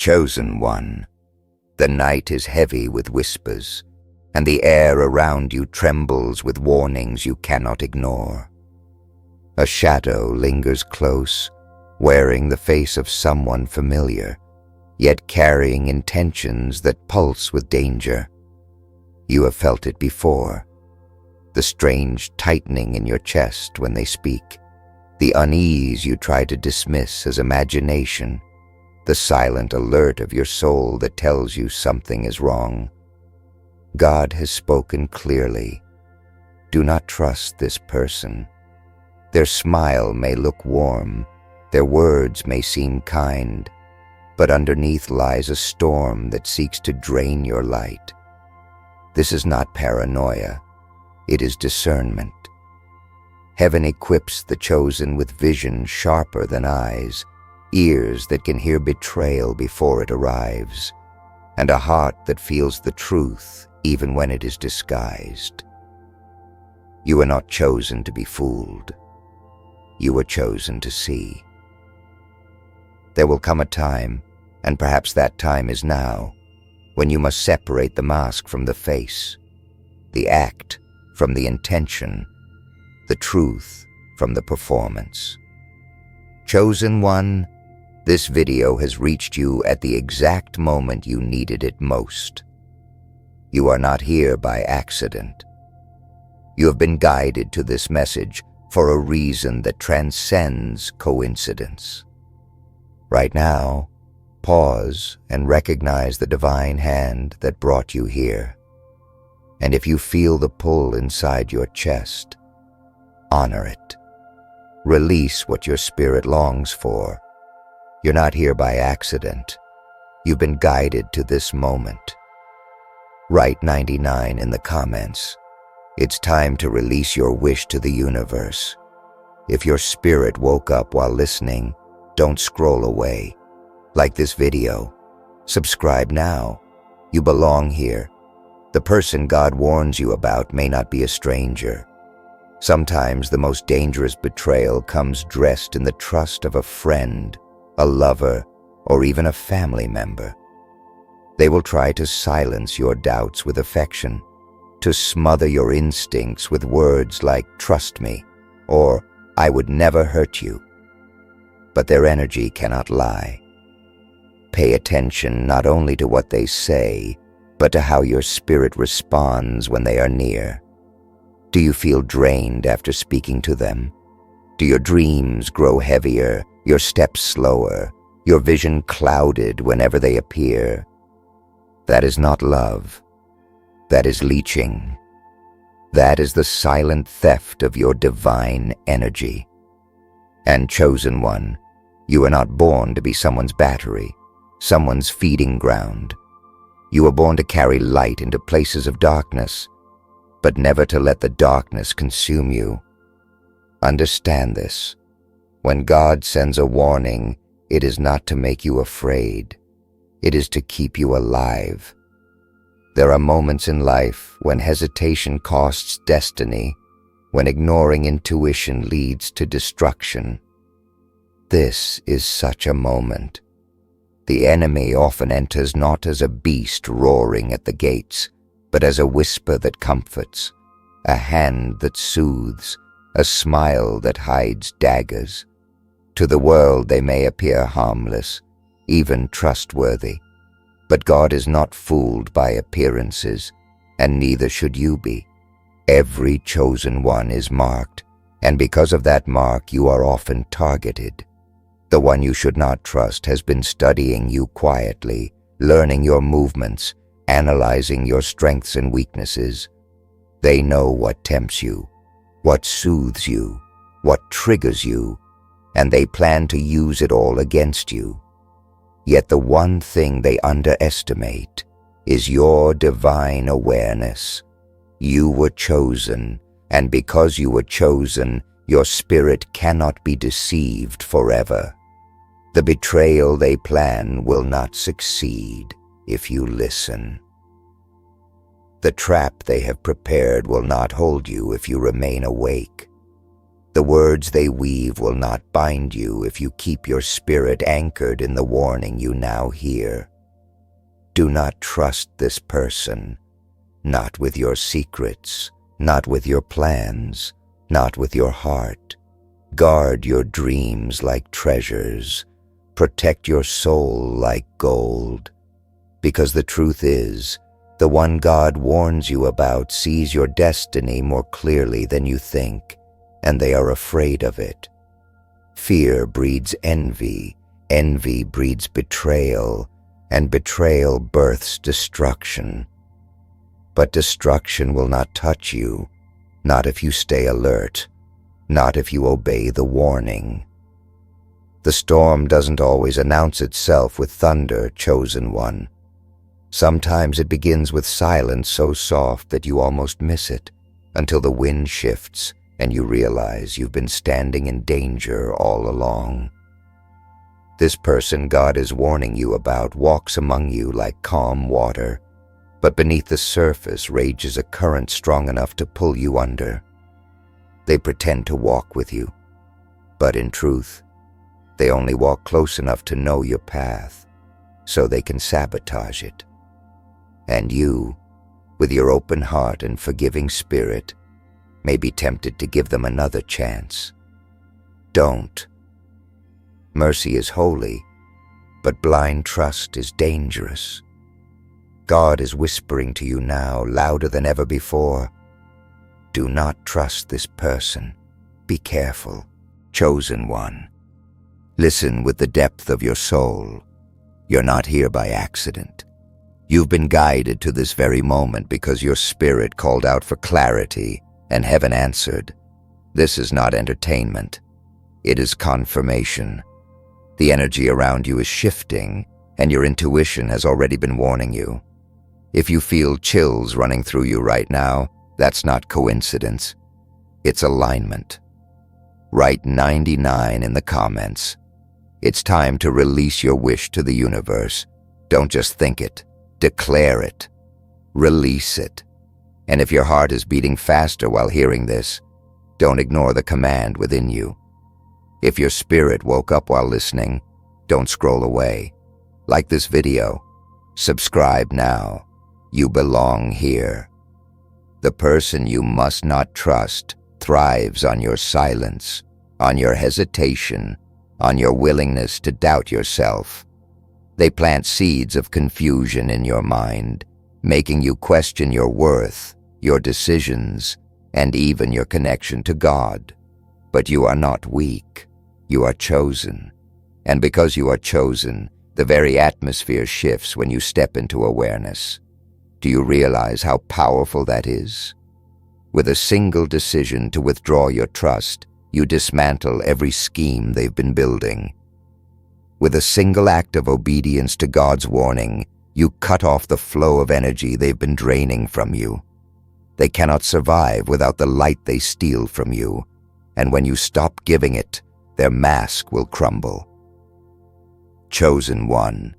Chosen one, the night is heavy with whispers, and the air around you trembles with warnings you cannot ignore. A shadow lingers close, wearing the face of someone familiar, yet carrying intentions that pulse with danger. You have felt it before. The strange tightening in your chest when they speak, the unease you try to dismiss as imagination, the silent alert of your soul that tells you something is wrong. God has spoken clearly. Do not trust this person. Their smile may look warm, their words may seem kind, but underneath lies a storm that seeks to drain your light. This is not paranoia, it is discernment. Heaven equips the chosen with vision sharper than eyes, ears that can hear betrayal before it arrives, and a heart that feels the truth even when it is disguised. You are not chosen to be fooled. You were chosen to see. There will come a time, and perhaps that time is now, when you must separate the mask from the face, the act from the intention, the truth from the performance. Chosen one, this video has reached you at the exact moment you needed it most. You are not here by accident. You have been guided to this message for a reason that transcends coincidence. Right now, pause and recognize the divine hand that brought you here. And if you feel the pull inside your chest, honor it. Release what your spirit longs for. You're not here by accident. You've been guided to this moment. Write 99 in the comments. It's time to release your wish to the universe. If your spirit woke up while listening, don't scroll away. Like this video. Subscribe now. You belong here. The person God warns you about may not be a stranger. Sometimes the most dangerous betrayal comes dressed in the trust of a friend, a lover, or even a family member. They will try to silence your doubts with affection, to smother your instincts with words like "trust me" or "I would never hurt you." But their energy cannot lie. Pay attention not only to what they say, but to how your spirit responds when they are near. Do you feel drained after speaking to them? Do your dreams grow heavier, your steps slower, your vision clouded whenever they appear? That is not love. That is leeching. That is the silent theft of your divine energy. And chosen one, you are not born to be someone's battery, someone's feeding ground. You were born to carry light into places of darkness, but never to let the darkness consume you. Understand this. When God sends a warning, it is not to make you afraid. It is to keep you alive. There are moments in life when hesitation costs destiny, when ignoring intuition leads to destruction. This is such a moment. The enemy often enters not as a beast roaring at the gates, but as a whisper that comforts, a hand that soothes, a smile that hides daggers. To the world they may appear harmless, even trustworthy, but God is not fooled by appearances, and neither should you be. Every chosen one is marked, and because of that mark you are often targeted. The one you should not trust has been studying you quietly, learning your movements, analyzing your strengths and weaknesses. They know what tempts you, what soothes you, what triggers you, and they plan to use it all against you. Yet the one thing they underestimate is your divine awareness. You were chosen, and because you were chosen, your spirit cannot be deceived forever. The betrayal they plan will not succeed if you listen. The trap they have prepared will not hold you if you remain awake. The words they weave will not bind you if you keep your spirit anchored in the warning you now hear. Do not trust this person, not with your secrets, not with your plans, not with your heart. Guard your dreams like treasures. Protect your soul like gold. Because the truth is, the one God warns you about sees your destiny more clearly than you think, and they are afraid of it. Fear breeds envy, envy breeds betrayal, and betrayal births destruction. But destruction will not touch you, not if you stay alert, not if you obey the warning. The storm doesn't always announce itself with thunder, chosen one. Sometimes it begins with silence so soft that you almost miss it, until the wind shifts and you realize you've been standing in danger all along. This person God is warning you about walks among you like calm water, but beneath the surface rages a current strong enough to pull you under. They pretend to walk with you, but in truth, they only walk close enough to know your path, so they can sabotage it. And you, with your open heart and forgiving spirit, may be tempted to give them another chance. Don't. Mercy is holy, but blind trust is dangerous. God is whispering to you now, louder than ever before. Do not trust this person. Be careful, chosen one. Listen with the depth of your soul. You're not here by accident. You've been guided to this very moment because your spirit called out for clarity, and heaven answered. This is not entertainment. It is confirmation. The energy around you is shifting, and your intuition has already been warning you. If you feel chills running through you right now, that's not coincidence. It's alignment. Write 99 in the comments. It's time to release your wish to the universe. Don't just think it. Declare it. Release it. And if your heart is beating faster while hearing this, don't ignore the command within you. If your spirit woke up while listening, don't scroll away. Like this video. Subscribe now. You belong here. The person you must not trust thrives on your silence, on your hesitation, on your willingness to doubt yourself. They plant seeds of confusion in your mind, making you question your worth, your decisions, and even your connection to God. But you are not weak. You are chosen. And because you are chosen, the very atmosphere shifts when you step into awareness. Do you realize how powerful that is? With a single decision to withdraw your trust, you dismantle every scheme they've been building. With a single act of obedience to God's warning, you cut off the flow of energy they've been draining from you. They cannot survive without the light they steal from you, and when you stop giving it, their mask will crumble. Chosen one,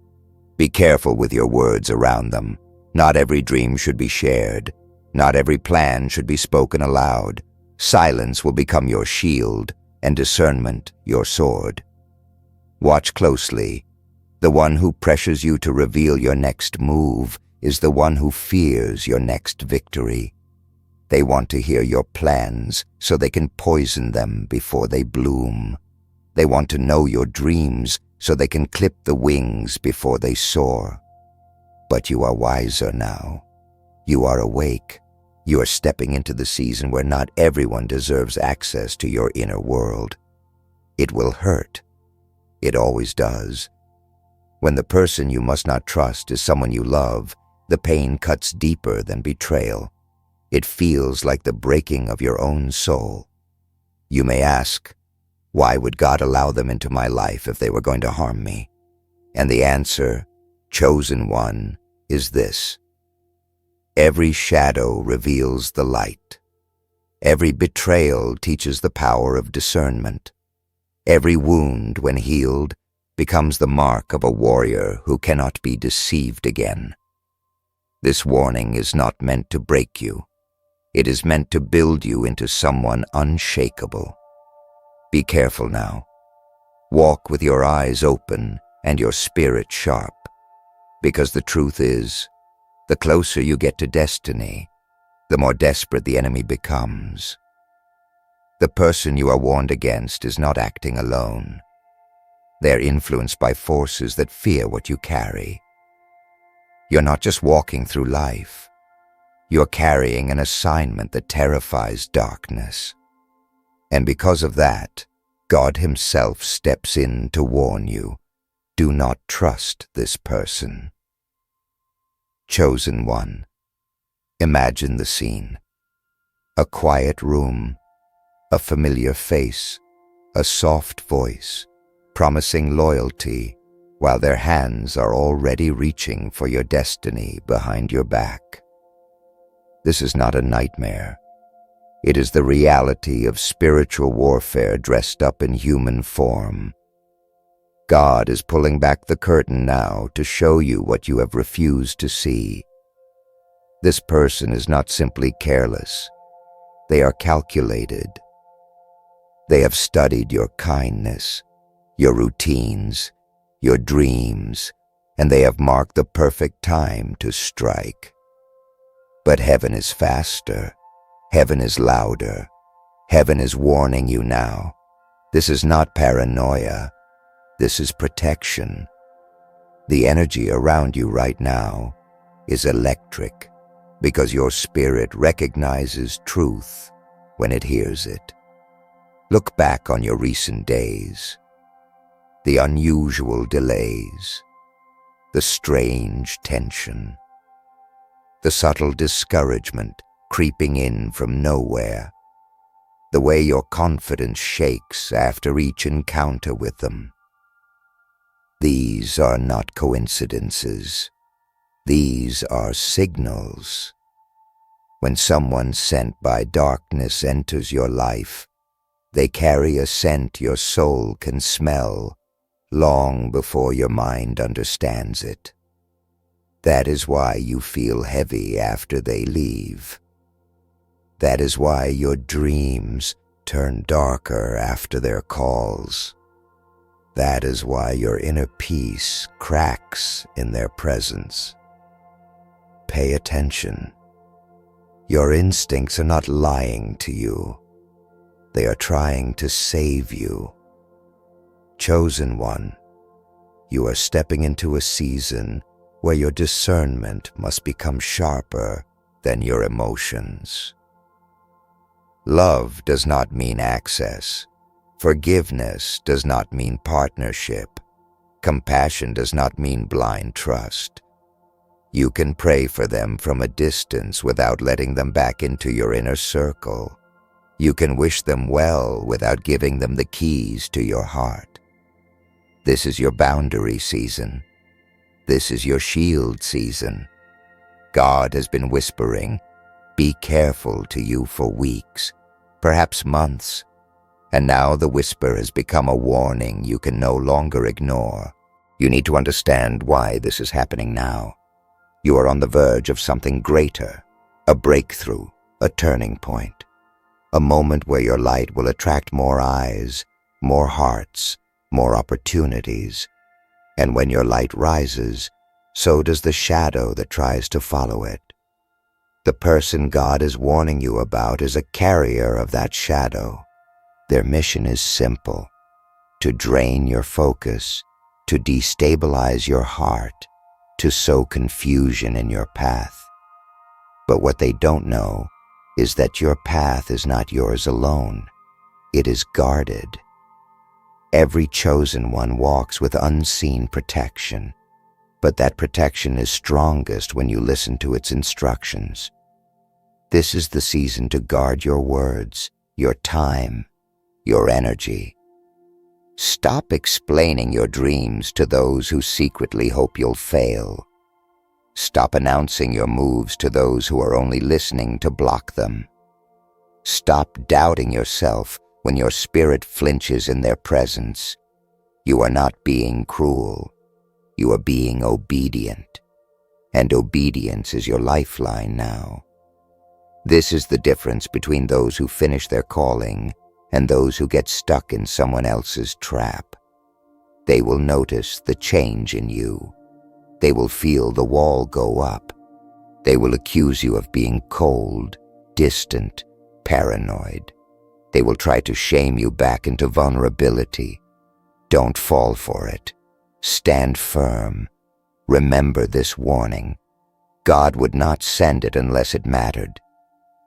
be careful with your words around them. Not every dream should be shared. Not every plan should be spoken aloud. Silence will become your shield, and discernment your sword. Watch closely. The one who pressures you to reveal your next move is the one who fears your next victory. They want to hear your plans so they can poison them before they bloom. They want to know your dreams so they can clip the wings before they soar. But you are wiser now. You are awake. You are stepping into the season where not everyone deserves access to your inner world. It will hurt. It always does. When the person you must not trust is someone you love, the pain cuts deeper than betrayal. It feels like the breaking of your own soul. You may ask, why would God allow them into my life if they were going to harm me? And the answer, chosen one, is this. Every shadow reveals the light. Every betrayal teaches the power of discernment. Every wound, when healed, becomes the mark of a warrior who cannot be deceived again. This warning is not meant to break you. It is meant to build you into someone unshakable. Be careful now. Walk with your eyes open and your spirit sharp, because the truth is, the closer you get to destiny, the more desperate the enemy becomes. The person you are warned against is not acting alone. They are influenced by forces that fear what you carry. You're not just walking through life. You're carrying an assignment that terrifies darkness. And because of that, God Himself steps in to warn you. Do not trust this person. Chosen one. Imagine the scene. A quiet room, a familiar face, a soft voice, promising loyalty, while their hands are already reaching for your destiny behind your back. This is not a nightmare. It is the reality of spiritual warfare dressed up in human form. God is pulling back the curtain now to show you what you have refused to see. This person is not simply careless. They are calculated. They have studied your kindness, your routines, your dreams, and they have marked the perfect time to strike. But heaven is faster. Heaven is louder. Heaven is warning you now. This is not paranoia. This is protection. The energy around you right now is electric because your spirit recognizes truth when it hears it. Look back on your recent days, the unusual delays, the strange tension, the subtle discouragement creeping in from nowhere, the way your confidence shakes after each encounter with them. These are not coincidences. These are signals. When someone sent by darkness enters your life, they carry a scent your soul can smell long before your mind understands it. That is why you feel heavy after they leave. That is why your dreams turn darker after their calls. That is why your inner peace cracks in their presence. Pay attention. Your instincts are not lying to you. They are trying to save you. Chosen one, you are stepping into a season where your discernment must become sharper than your emotions. Love does not mean access. Forgiveness does not mean partnership. Compassion does not mean blind trust. You can pray for them from a distance without letting them back into your inner circle. You can wish them well without giving them the keys to your heart. This is your boundary season. This is your shield season. God has been whispering, "Be careful," to you for weeks, perhaps months. And now the whisper has become a warning you can no longer ignore. You need to understand why this is happening now. You are on the verge of something greater, a breakthrough, a turning point, a moment where your light will attract more eyes, more hearts, more opportunities. And when your light rises, so does the shadow that tries to follow it. The person God is warning you about is a carrier of that shadow. Their mission is simple: to drain your focus, to destabilize your heart, to sow confusion in your path. But what they don't know is that your path is not yours alone. It is guarded. Every chosen one walks with unseen protection, but that protection is strongest when you listen to its instructions. This is the season to guard your words, your time, your energy. Stop explaining your dreams to those who secretly hope you'll fail. Stop announcing your moves to those who are only listening to block them. Stop doubting yourself when your spirit flinches in their presence. You are not being cruel. You are being obedient. And obedience is your lifeline now. This is the difference between those who finish their calling and those who get stuck in someone else's trap. They will notice the change in you. They will feel the wall go up. They will accuse you of being cold, distant, paranoid. They will try to shame you back into vulnerability. Don't fall for it. Stand firm. Remember this warning. God would not send it unless it mattered.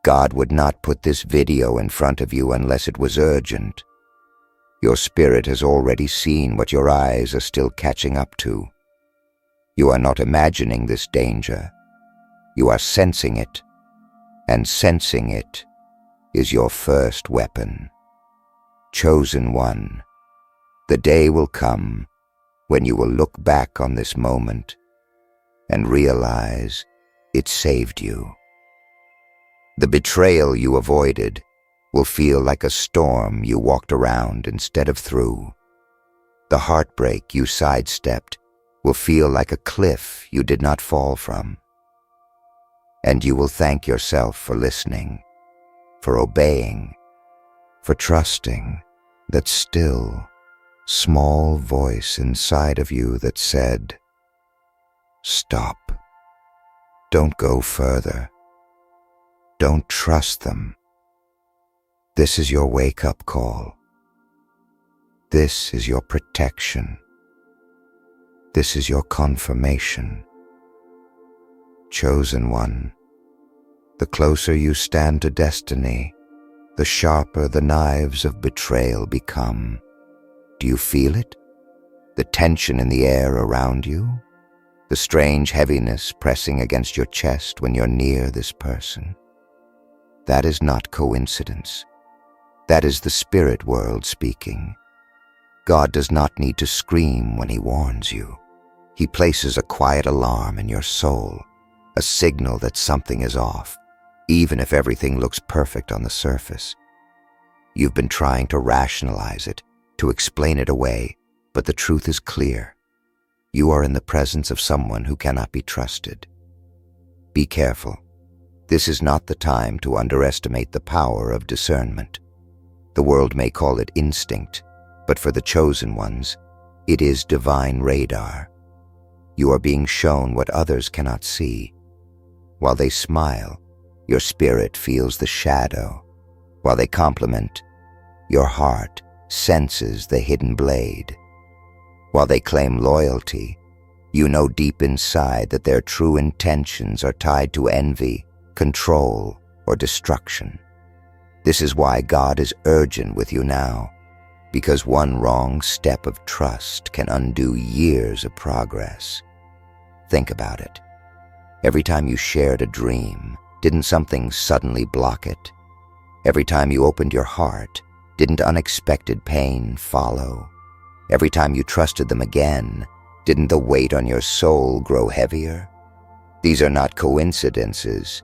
God would not put this video in front of you unless it was urgent. Your spirit has already seen what your eyes are still catching up to. You are not imagining this danger. You are sensing it, and sensing it is your first weapon. Chosen one, the day will come when you will look back on this moment and realize it saved you. The betrayal you avoided will feel like a storm you walked around instead of through. The heartbreak you sidestepped will feel like a cliff you did not fall from. And you will thank yourself for listening, for obeying, for trusting that still, small voice inside of you that said, "Stop. Don't go further. Don't trust them." This is your wake-up call. This is your protection. This is your confirmation. Chosen one, the closer you stand to destiny, the sharper the knives of betrayal become. Do you feel it? The tension in the air around you? The strange heaviness pressing against your chest when you're near this person? That is not coincidence. That is the spirit world speaking. God does not need to scream when He warns you. He places a quiet alarm in your soul, a signal that something is off, even if everything looks perfect on the surface. You've been trying to rationalize it, to explain it away, but the truth is clear. You are in the presence of someone who cannot be trusted. Be careful. This is not the time to underestimate the power of discernment. The world may call it instinct, but for the chosen ones, it is divine radar. You are being shown what others cannot see. While they smile, your spirit feels the shadow. While they compliment, your heart senses the hidden blade. While they claim loyalty, you know deep inside that their true intentions are tied to envy, control, or destruction. This is why God is urgent with you now, because one wrong step of trust can undo years of progress. Think about it. Every time you shared a dream, didn't something suddenly block it? Every time you opened your heart, didn't unexpected pain follow? Every time you trusted them again, didn't the weight on your soul grow heavier? These are not coincidences.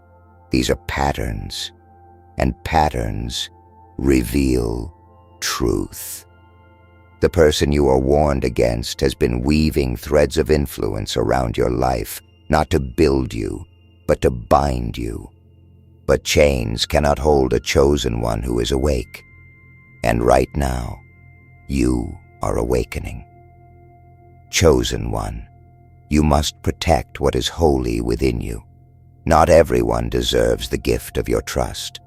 These are patterns. And patterns reveal truth. The person you are warned against has been weaving threads of influence around your life, not to build you, but to bind you. But chains cannot hold a chosen one who is awake. And right now, you are awakening. Chosen one, you must protect what is holy within you. Not everyone deserves the gift of your trust.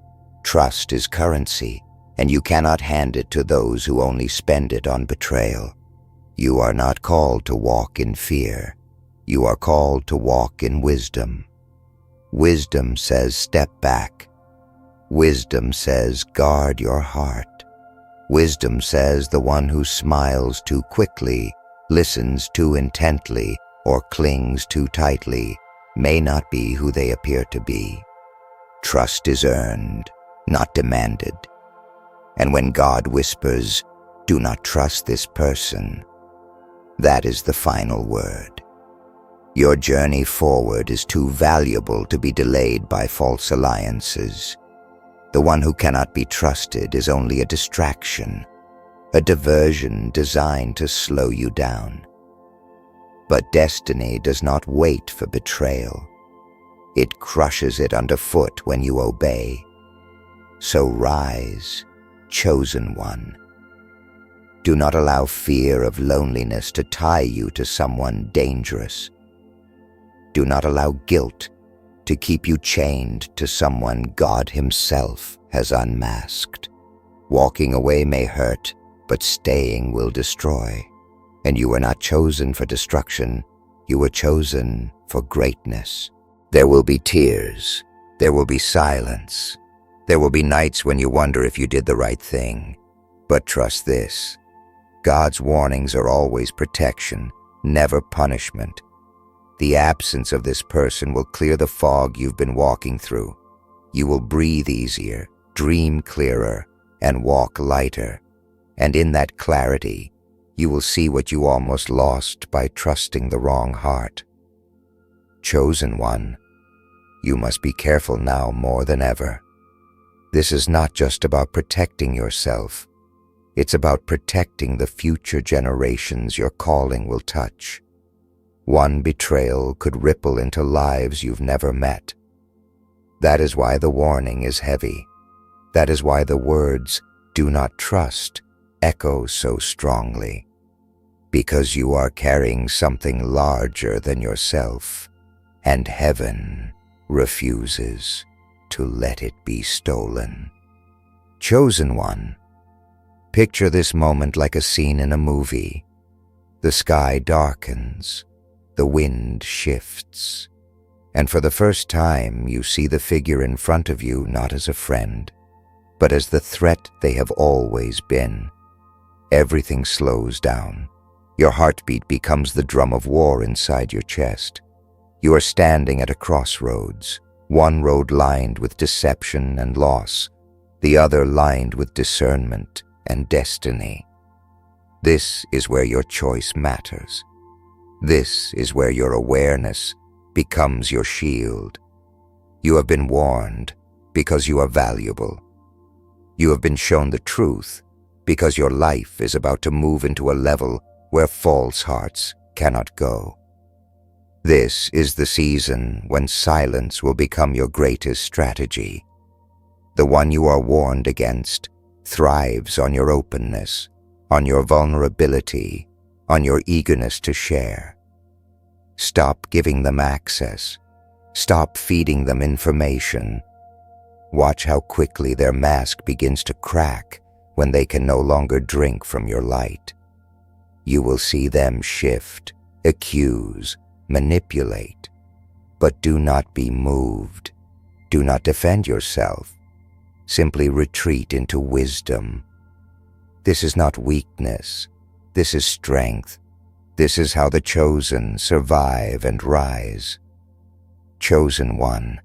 Trust is currency, and you cannot hand it to those who only spend it on betrayal. You are not called to walk in fear. You are called to walk in wisdom. Wisdom says step back. Wisdom says guard your heart. Wisdom says the one who smiles too quickly, listens too intently, or clings too tightly may not be who they appear to be. Trust is earned, not demanded. And when God whispers, "Do not trust this person," that is the final word. Your journey forward is too valuable to be delayed by false alliances. The one who cannot be trusted is only a distraction, a diversion designed to slow you down. But destiny does not wait for betrayal. It crushes it underfoot when you obey. So rise, chosen one. Do not allow fear of loneliness to tie you to someone dangerous. Do not allow guilt to keep you chained to someone God Himself has unmasked. Walking away may hurt, but staying will destroy. And you were not chosen for destruction, you were chosen for greatness. There will be tears, there will be silence, there will be nights when you wonder if you did the right thing. But trust this, God's warnings are always protection, never punishment. The absence of this person will clear the fog you've been walking through. You will breathe easier, dream clearer, and walk lighter. And in that clarity, you will see what you almost lost by trusting the wrong heart. Chosen one, you must be careful now more than ever. This is not just about protecting yourself. It's about protecting the future generations your calling will touch. One betrayal could ripple into lives you've never met. That is why the warning is heavy. That is why the words, "Do not trust," echo so strongly. Because you are carrying something larger than yourself, and heaven refuses to let it be stolen. Chosen one, picture this moment like a scene in a movie. The sky darkens, the wind shifts, and for the first time you see the figure in front of you not as a friend, but as the threat they have always been. Everything slows down. Your heartbeat becomes the drum of war inside your chest. You are standing at a crossroads, one road lined with deception and loss, the other lined with discernment and destiny. This is where your choice matters. This is where your awareness becomes your shield. You have been warned because you are valuable. You have been shown the truth because your life is about to move into a level where false hearts cannot go. This is the season when silence will become your greatest strategy. The one you are warned against thrives on your openness, on your vulnerability, on your eagerness to share. Stop giving them access. Stop feeding them information. Watch how quickly their mask begins to crack when they can no longer drink from your light. You will see them shift, accuse, manipulate. But do not be moved. Do not defend yourself. Simply retreat into wisdom. This is not weakness. This is strength. This is how the chosen survive and rise. Chosen one,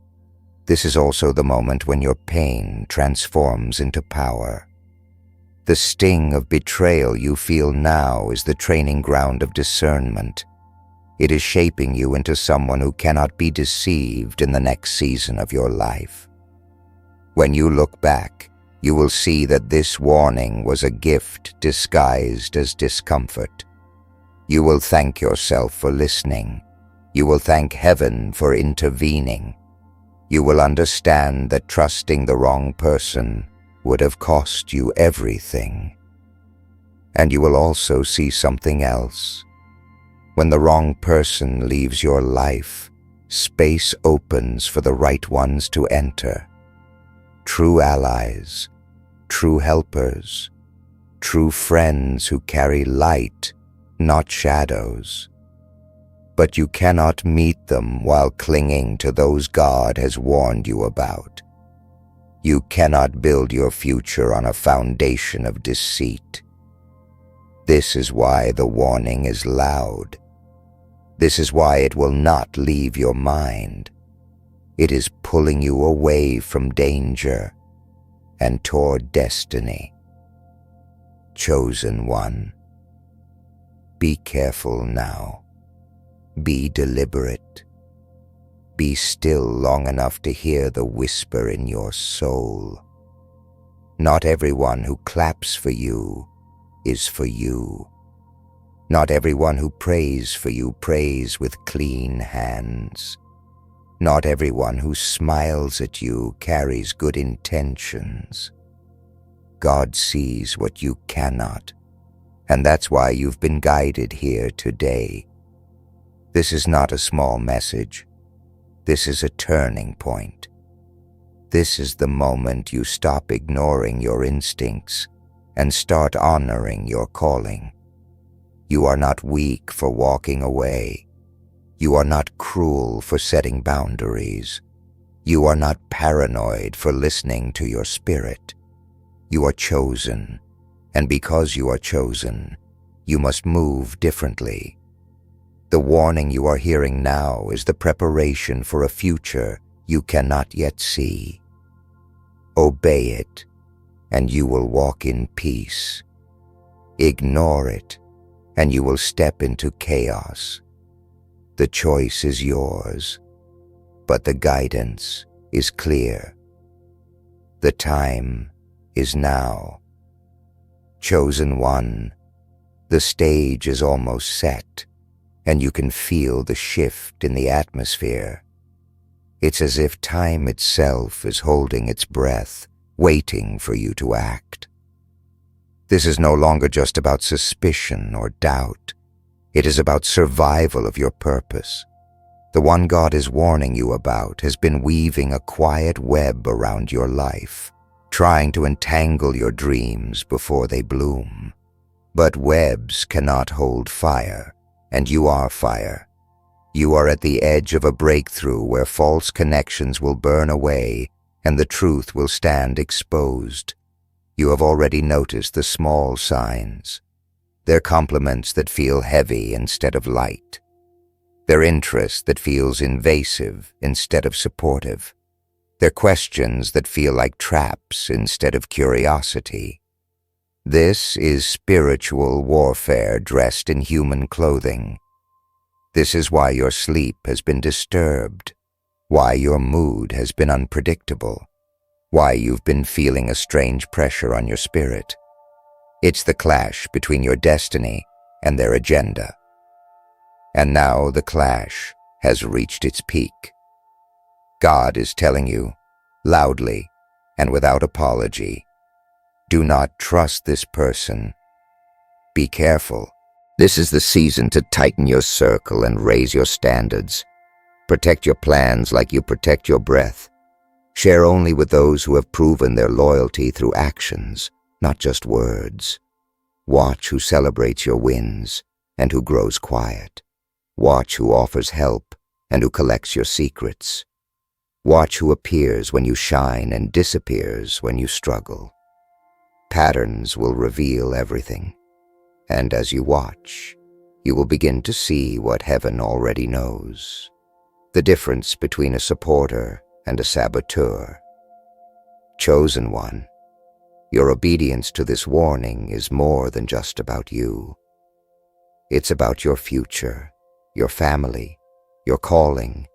this is also the moment when your pain transforms into power. The sting of betrayal you feel now is the training ground of discernment. It is shaping you into someone who cannot be deceived in the next season of your life. When you look back, you will see that this warning was a gift disguised as discomfort. You will thank yourself for listening. You will thank heaven for intervening. You will understand that trusting the wrong person would have cost you everything. And you will also see something else. When the wrong person leaves your life, space opens for the right ones to enter. True allies, true helpers, true friends who carry light, not shadows. But you cannot meet them while clinging to those God has warned you about. You cannot build your future on a foundation of deceit. This is why the warning is loud. This is why it will not leave your mind. It is pulling you away from danger and toward destiny. Chosen one, be careful now. Be deliberate. Be still long enough to hear the whisper in your soul. Not everyone who claps for you is for you. Not everyone who prays for you prays with clean hands. Not everyone who smiles at you carries good intentions. God sees what you cannot, and that's why you've been guided here today. This is not a small message. This is a turning point. This is the moment you stop ignoring your instincts and start honoring your calling. You are not weak for walking away. You are not cruel for setting boundaries. You are not paranoid for listening to your spirit. You are chosen, and because you are chosen, you must move differently. The warning you are hearing now is the preparation for a future you cannot yet see. Obey it, and you will walk in peace. Ignore it, and you will step into chaos. The choice is yours, but the guidance is clear. The time is now. Chosen one, the stage is almost set, and you can feel the shift in the atmosphere. It's as if time itself is holding its breath, waiting for you to act. This is no longer just about suspicion or doubt. It is about survival of your purpose. The one God is warning you about has been weaving a quiet web around your life, trying to entangle your dreams before they bloom. But webs cannot hold fire, and you are fire. You are at the edge of a breakthrough where false connections will burn away and the truth will stand exposed. You have already noticed the small signs. Their compliments that feel heavy instead of light. Their interest that feels invasive instead of supportive. Their questions that feel like traps instead of curiosity. This is spiritual warfare dressed in human clothing. This is why your sleep has been disturbed, why your mood has been unpredictable, why you've been feeling a strange pressure on your spirit. It's the clash between your destiny and their agenda. And now the clash has reached its peak. God is telling you, loudly and without apology, do not trust this person. Be careful. This is the season to tighten your circle and raise your standards. Protect your plans like you protect your breath. Share only with those who have proven their loyalty through actions, not just words. Watch who celebrates your wins and who grows quiet. Watch who offers help and who collects your secrets. Watch who appears when you shine and disappears when you struggle. Patterns will reveal everything. And as you watch, you will begin to see what heaven already knows. The difference between a supporter and a saboteur. Chosen one, your obedience to this warning is more than just about you. It's about your future, your family, your calling,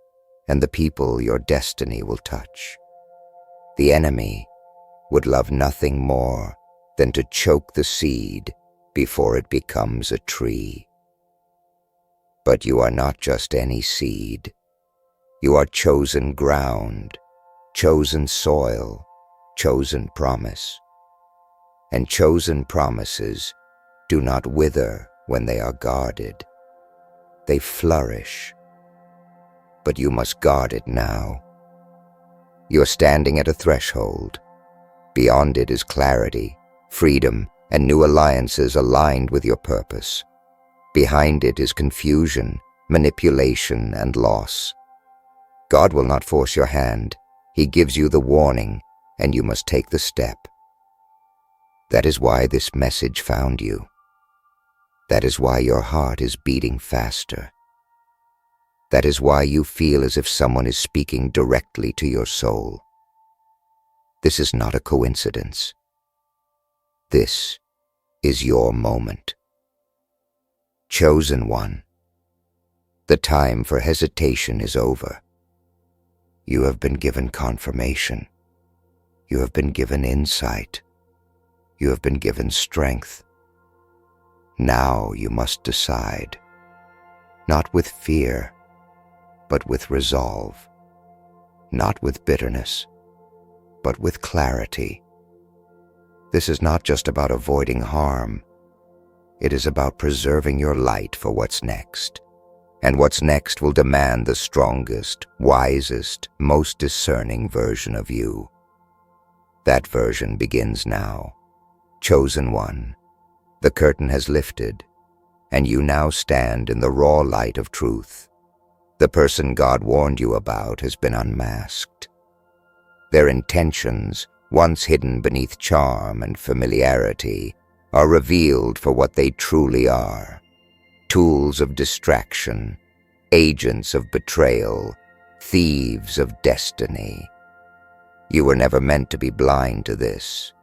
and the people your destiny will touch. The enemy would love nothing more than to choke the seed before it becomes a tree. But you are not just any seed. You are chosen ground, chosen soil, chosen promise. And chosen promises do not wither when they are guarded. They flourish. But you must guard it now. You are standing at a threshold. Beyond it is clarity, freedom, and new alliances aligned with your purpose. Behind it is confusion, manipulation, and loss. God will not force your hand. He gives you the warning, and you must take the step. That is why this message found you. That is why your heart is beating faster. That is why you feel as if someone is speaking directly to your soul. This is not a coincidence. This is your moment. Chosen one, the time for hesitation is over. You have been given confirmation. You have been given insight. You have been given strength. Now you must decide, not with fear, but with resolve, not with bitterness, but with clarity. This is not just about avoiding harm. It is about preserving your light for what's next. And what's next will demand the strongest, wisest, most discerning version of you. That version begins now. Chosen one, the curtain has lifted, and you now stand in the raw light of truth. The person God warned you about has been unmasked. Their intentions, once hidden beneath charm and familiarity, are revealed for what they truly are: tools of distraction, agents of betrayal, thieves of destiny. You were never meant to be blind to this.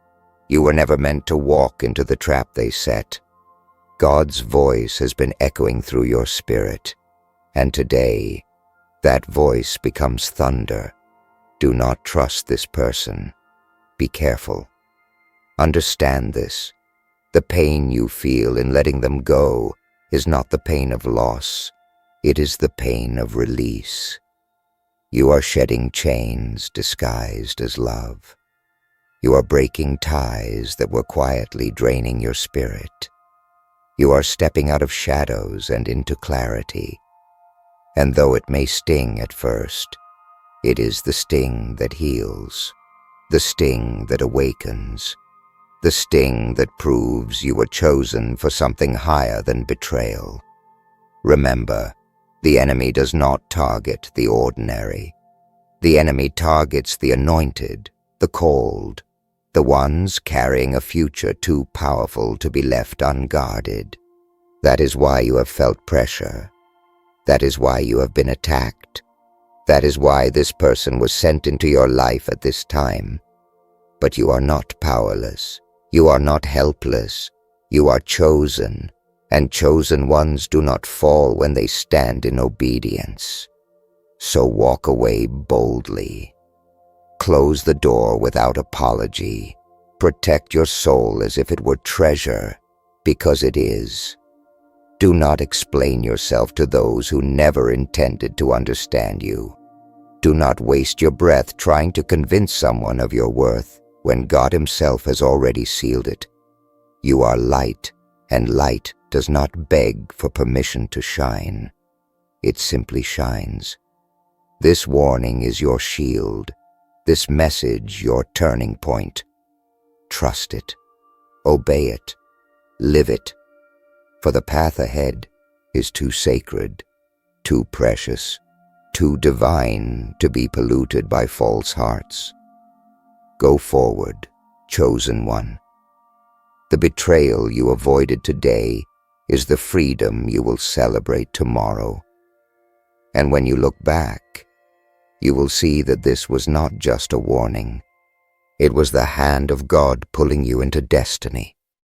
You were never meant to walk into the trap they set. God's voice has been echoing through your spirit, and today, that voice becomes thunder. Do not trust this person. Be careful. Understand this. The pain you feel in letting them go is not the pain of loss. It is the pain of release. You are shedding chains disguised as love. You are breaking ties that were quietly draining your spirit. You are stepping out of shadows and into clarity. And though it may sting at first, it is the sting that heals, the sting that awakens, the sting that proves you were chosen for something higher than betrayal. Remember, the enemy does not target the ordinary. The enemy targets the anointed, the called, the ones carrying a future too powerful to be left unguarded. That is why you have felt pressure. That is why you have been attacked. That is why this person was sent into your life at this time. But you are not powerless. You are not helpless. You are chosen, and chosen ones do not fall when they stand in obedience. So walk away boldly. Close the door without apology. Protect your soul as if it were treasure, because it is. Do not explain yourself to those who never intended to understand you. Do not waste your breath trying to convince someone of your worth when God Himself has already sealed it. You are light, and light does not beg for permission to shine. It simply shines. This warning is your shield, this message your turning point. Trust it, obey it, live it, for the path ahead is too sacred, too precious, too divine to be polluted by false hearts. Go forward, chosen one. The betrayal you avoided today is the freedom you will celebrate tomorrow. And when you look back, you will see that this was not just a warning. It was the hand of God pulling you into destiny.